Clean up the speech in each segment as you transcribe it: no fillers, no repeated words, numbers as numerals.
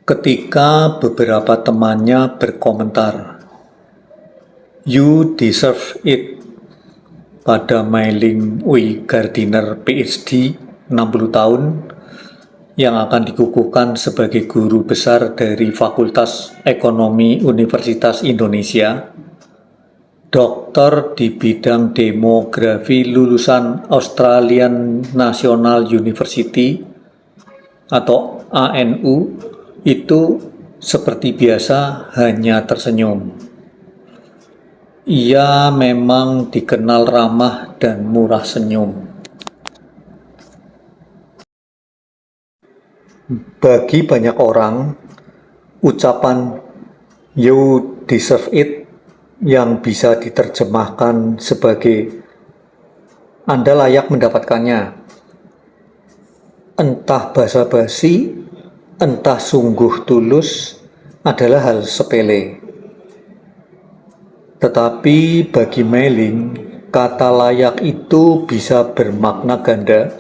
Ketika beberapa temannya berkomentar, "You deserve it," pada mailing Ui Gardiner PhD 60 tahun yang akan dikukuhkan sebagai guru besar dari Fakultas Ekonomi Universitas Indonesia, doktor di bidang demografi lulusan Australian National University atau ANU itu seperti biasa hanya tersenyum. Ia memang dikenal ramah dan murah senyum. Bagi banyak orang, ucapan "you deserve it" yang bisa diterjemahkan sebagai "Anda layak mendapatkannya", entah basa-basi, entah sungguh tulus, adalah hal sepele. Tetapi bagi Meiling, kata layak itu bisa bermakna ganda,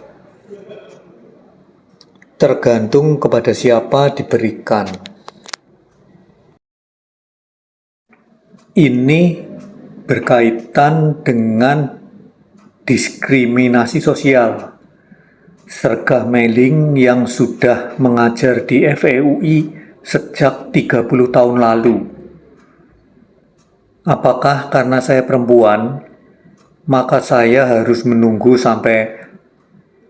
tergantung kepada siapa diberikan. Ini berkaitan dengan diskriminasi sosial. Sergah Meiling yang sudah mengajar di FEUI sejak 30 tahun lalu. Apakah karena saya perempuan, maka saya harus menunggu sampai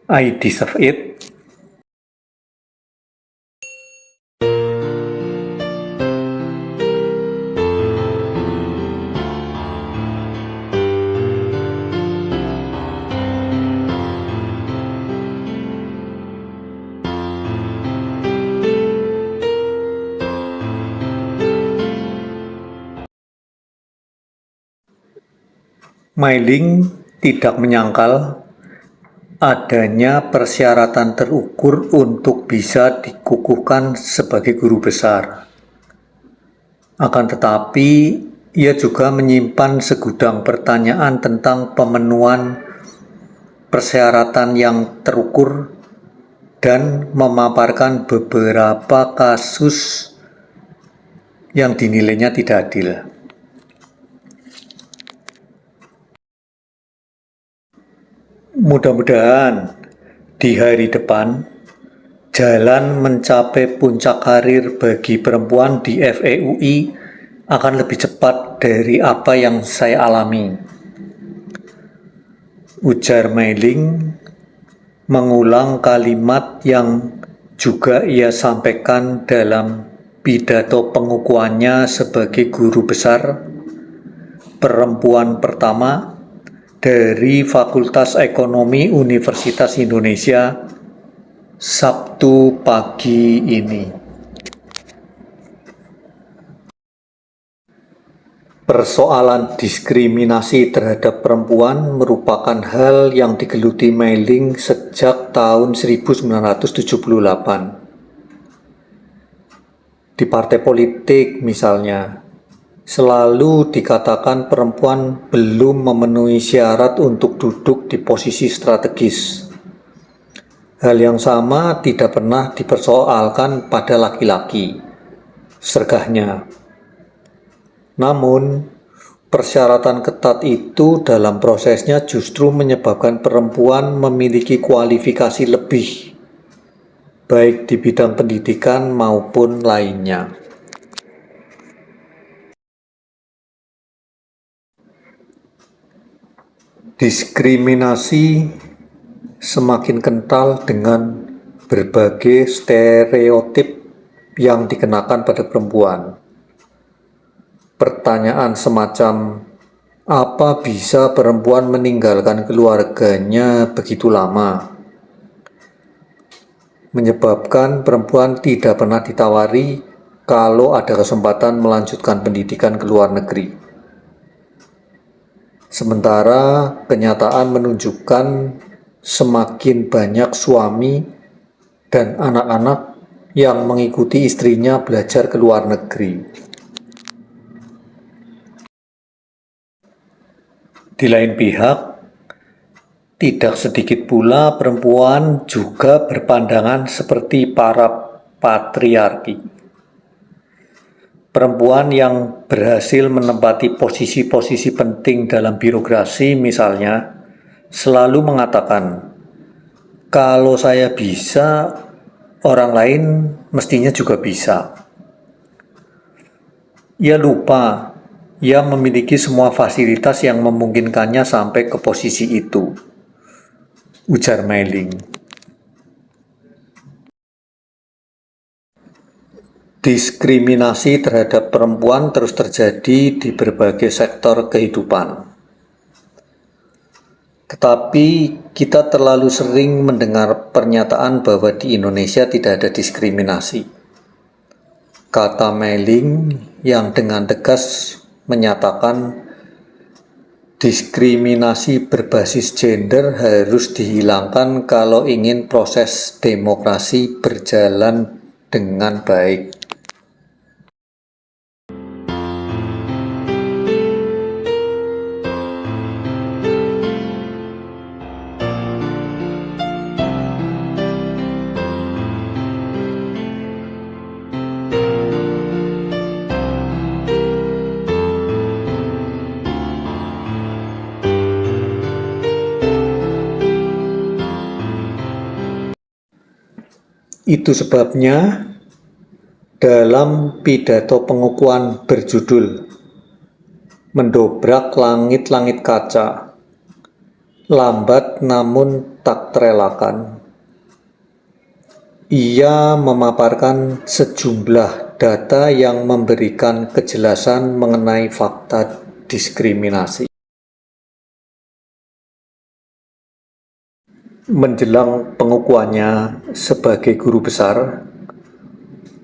I deserve it? Meiling tidak menyangkal adanya persyaratan terukur untuk bisa dikukuhkan sebagai guru besar. Akan tetapi, ia juga menyimpan segudang pertanyaan tentang pemenuhan persyaratan yang terukur dan memaparkan beberapa kasus yang dinilainya tidak adil. Mudah-mudahan di hari depan, jalan mencapai puncak karir bagi perempuan di FEUI akan lebih cepat dari apa yang saya alami. Ujar Meiling, mengulang kalimat yang juga ia sampaikan dalam pidato pengukuhannya sebagai guru besar perempuan pertama dari Fakultas Ekonomi Universitas Indonesia Sabtu pagi ini. Persoalan diskriminasi terhadap perempuan merupakan hal yang digeluti Meiling sejak tahun 1978. Di partai politik misalnya, selalu dikatakan perempuan belum memenuhi syarat untuk duduk di posisi strategis. Hal yang sama tidak pernah dipersoalkan pada laki-laki, sergahnya. Namun, persyaratan ketat itu dalam prosesnya justru menyebabkan perempuan memiliki kualifikasi lebih, baik di bidang pendidikan maupun lainnya. Diskriminasi semakin kental dengan berbagai stereotip yang dikenakan pada perempuan. Pertanyaan semacam, apa bisa perempuan meninggalkan keluarganya begitu lama? Menyebabkan perempuan tidak pernah ditawari kalau ada kesempatan melanjutkan pendidikan ke luar negeri. Sementara kenyataan menunjukkan semakin banyak suami dan anak-anak yang mengikuti istrinya belajar ke luar negeri. Di lain pihak, tidak sedikit pula perempuan juga berpandangan seperti para patriarki. Perempuan yang berhasil menempati posisi-posisi penting dalam birokrasi misalnya, selalu mengatakan, kalau saya bisa, orang lain mestinya juga bisa. Ia lupa, ia memiliki semua fasilitas yang memungkinkannya sampai ke posisi itu, ujar Meiling. Diskriminasi terhadap perempuan terus terjadi di berbagai sektor kehidupan. Tetapi kita terlalu sering mendengar pernyataan bahwa di Indonesia tidak ada diskriminasi. Kata Meiling yang dengan tegas menyatakan diskriminasi berbasis gender harus dihilangkan kalau ingin proses demokrasi berjalan dengan baik. Itu sebabnya dalam pidato pengukuhan berjudul "Mendobrak Langit-Langit Kaca", lambat namun tak terelakkan, ia memaparkan sejumlah data yang memberikan kejelasan mengenai fakta diskriminasi. Menjelang pengukuhannya sebagai guru besar,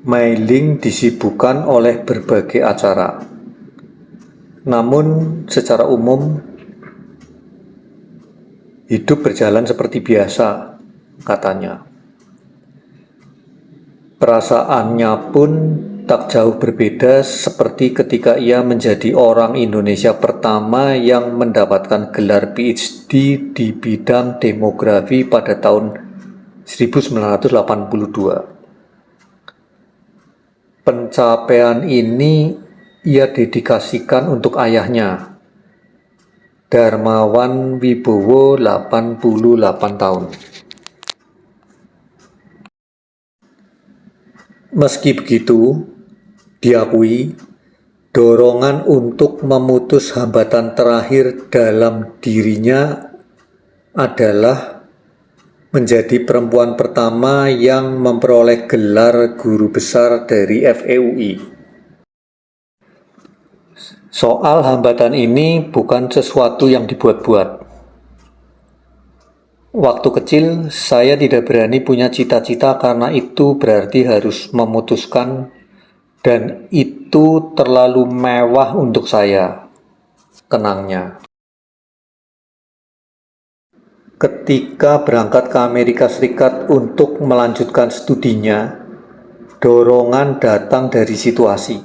Meiling disibukkan oleh berbagai acara. Namun, secara umum, hidup berjalan seperti biasa, katanya. Perasaannya pun tak jauh berbeda seperti ketika ia menjadi orang Indonesia pertama yang mendapatkan gelar PhD di bidang demografi pada tahun 1982. Pencapaian ini ia dedikasikan untuk ayahnya, Darmawan Wibowo, 88 tahun. Meski begitu, diakui, dorongan untuk memutus hambatan terakhir dalam dirinya adalah menjadi perempuan pertama yang memperoleh gelar guru besar dari FEUI. Soal hambatan ini bukan sesuatu yang dibuat-buat. Waktu kecil, saya tidak berani punya cita-cita karena itu berarti harus memutuskan, dan itu terlalu mewah untuk saya, kenangnya. Ketika berangkat ke Amerika Serikat untuk melanjutkan studinya, dorongan datang dari situasi.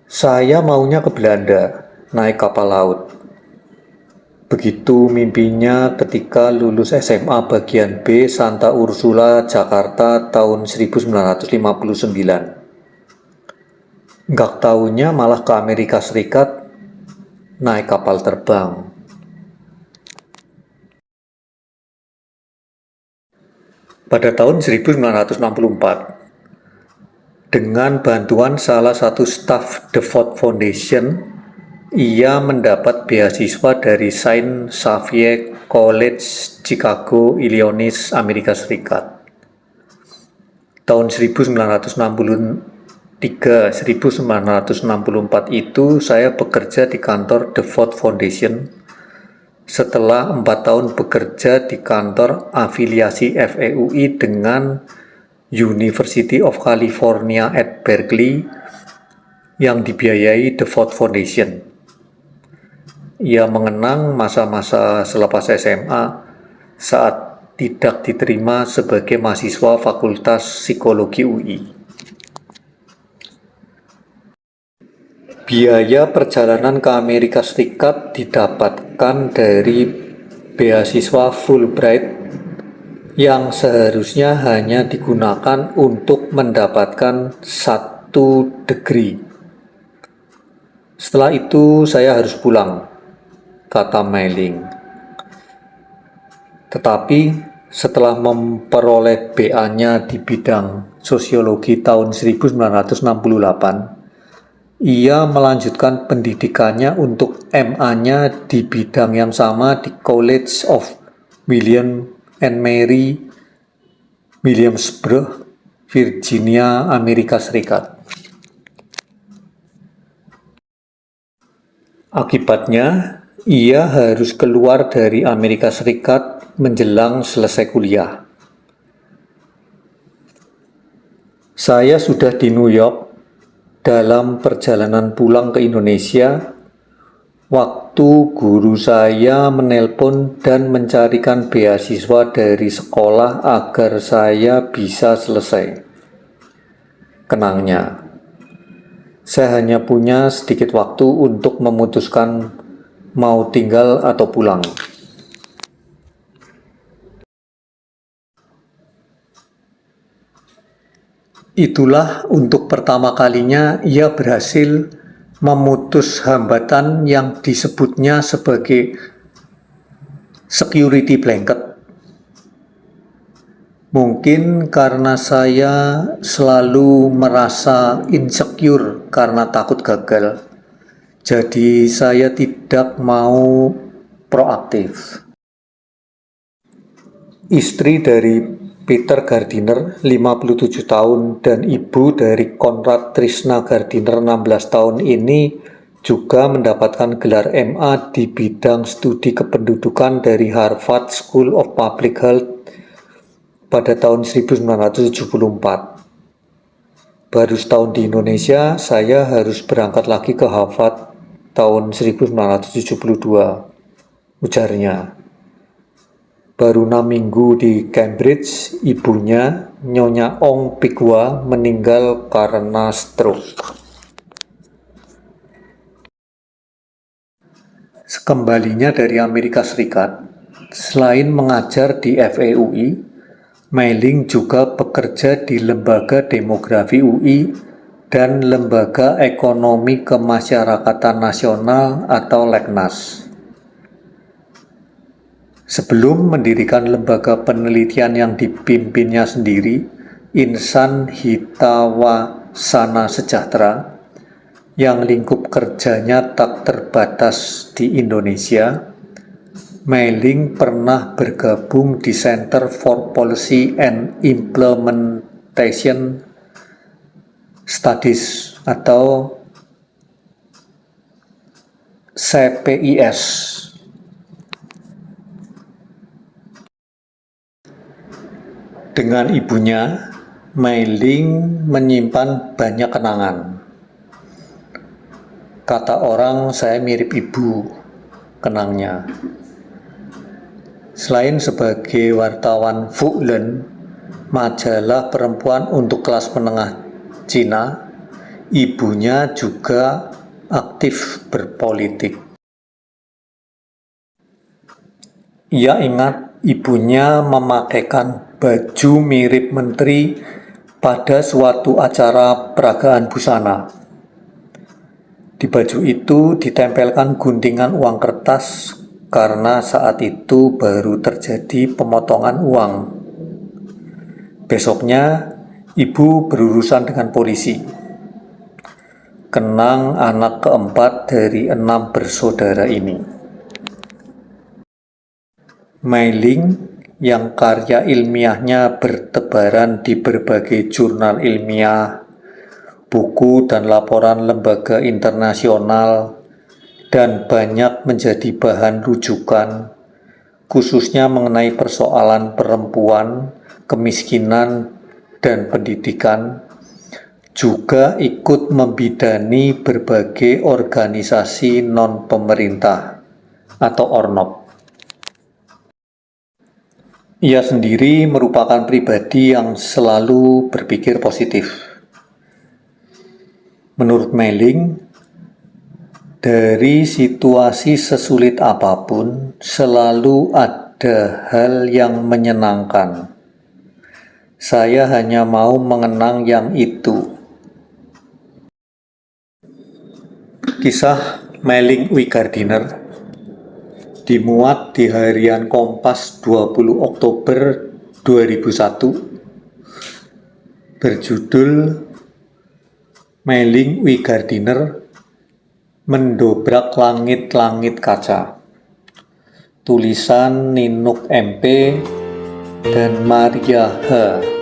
Saya maunya ke Belanda, naik kapal laut. Begitu mimpinya ketika lulus SMA bagian B Santa Ursula, Jakarta tahun 1959. Nggak taunya malah ke Amerika Serikat naik kapal terbang. Pada tahun 1964, dengan bantuan salah satu staf The Ford Foundation, ia mendapat beasiswa dari Saint Xavier College, Chicago, Illinois, Amerika Serikat. Tahun 1963-1964 itu saya bekerja di kantor The Ford Foundation. Setelah 4 tahun bekerja di kantor afiliasi FEUI dengan University of California at Berkeley yang dibiayai The Ford Foundation. Ia mengenang masa-masa selepas SMA saat tidak diterima sebagai mahasiswa Fakultas Psikologi UI. Biaya perjalanan ke Amerika Serikat didapatkan dari beasiswa Fulbright yang seharusnya hanya digunakan untuk mendapatkan 1 degree. Setelah itu saya harus pulang, kata Mei Ling. Tetapi setelah memperoleh BA-nya di bidang sosiologi tahun 1968, ia melanjutkan pendidikannya untuk MA-nya di bidang yang sama di College of William and Mary, Williamsburg, Virginia, Amerika Serikat. Akibatnya, ia harus keluar dari Amerika Serikat menjelang selesai kuliah. Saya sudah di New York dalam perjalanan pulang ke Indonesia waktu guru saya menelpon dan mencarikan beasiswa dari sekolah agar saya bisa selesai. Kenangnya, saya hanya punya sedikit waktu untuk memutuskan mau tinggal atau pulang. Itulah untuk pertama kalinya ia berhasil memutus hambatan yang disebutnya sebagai security blanket. Mungkin karena saya selalu merasa insecure karena takut gagal, jadi saya tidak mau proaktif. Istri dari Peter Gardiner, 57 tahun, dan ibu dari Konrad Trisna Gardiner, 16 tahun ini juga mendapatkan gelar MA di bidang studi kependudukan dari Harvard School of Public Health pada tahun 1974. Baru setahun di Indonesia, saya harus berangkat lagi ke Harvard tahun 1972, ujarnya. Baru 6 minggu di Cambridge, ibunya, Nyonya Ong Pigwa, meninggal karena stroke. Sekembalinya dari Amerika Serikat, selain mengajar di FEUI, Mei Ling juga bekerja di Lembaga Demografi UI dan Lembaga Ekonomi Kemasyarakatan Nasional atau Leknas. Sebelum mendirikan lembaga penelitian yang dipimpinnya sendiri, Insan Hitawasana Sejahtera, yang lingkup kerjanya tak terbatas di Indonesia, Mei Ling pernah bergabung di Center for Policy and Implementation Studies atau CPIS. Dengan ibunya, Mei Ling menyimpan banyak kenangan. Kata orang, saya mirip ibu, kenangnya. Selain sebagai wartawan Fulen, majalah perempuan untuk kelas menengah Cina, ibunya juga aktif berpolitik. Ia ingat ibunya memakaikan baju mirip menteri pada suatu acara peragaan busana. Di baju itu ditempelkan guntingan uang kertas karena saat itu baru terjadi pemotongan uang. Besoknya, ibu berurusan dengan polisi. Kenang anak keempat dari 6 bersaudara ini. Mei Ling yang karya ilmiahnya bertebaran di berbagai jurnal ilmiah, buku dan laporan lembaga internasional, dan banyak menjadi bahan rujukan, khususnya mengenai persoalan perempuan, kemiskinan, dan pendidikan, juga ikut membidani berbagai organisasi non-pemerintah atau ORNOP. Ia sendiri merupakan pribadi yang selalu berpikir positif. Menurut Mei Ling, dari situasi sesulit apapun, selalu ada hal yang menyenangkan. Saya hanya mau mengenang yang itu. Kisah Meling Wi Gardiner dimuat di harian Kompas 20 Oktober 2001 berjudul Meling Wi Gardiner Mendobrak Langit-Langit Kaca, tulisan Ninuk MP dan Maria H.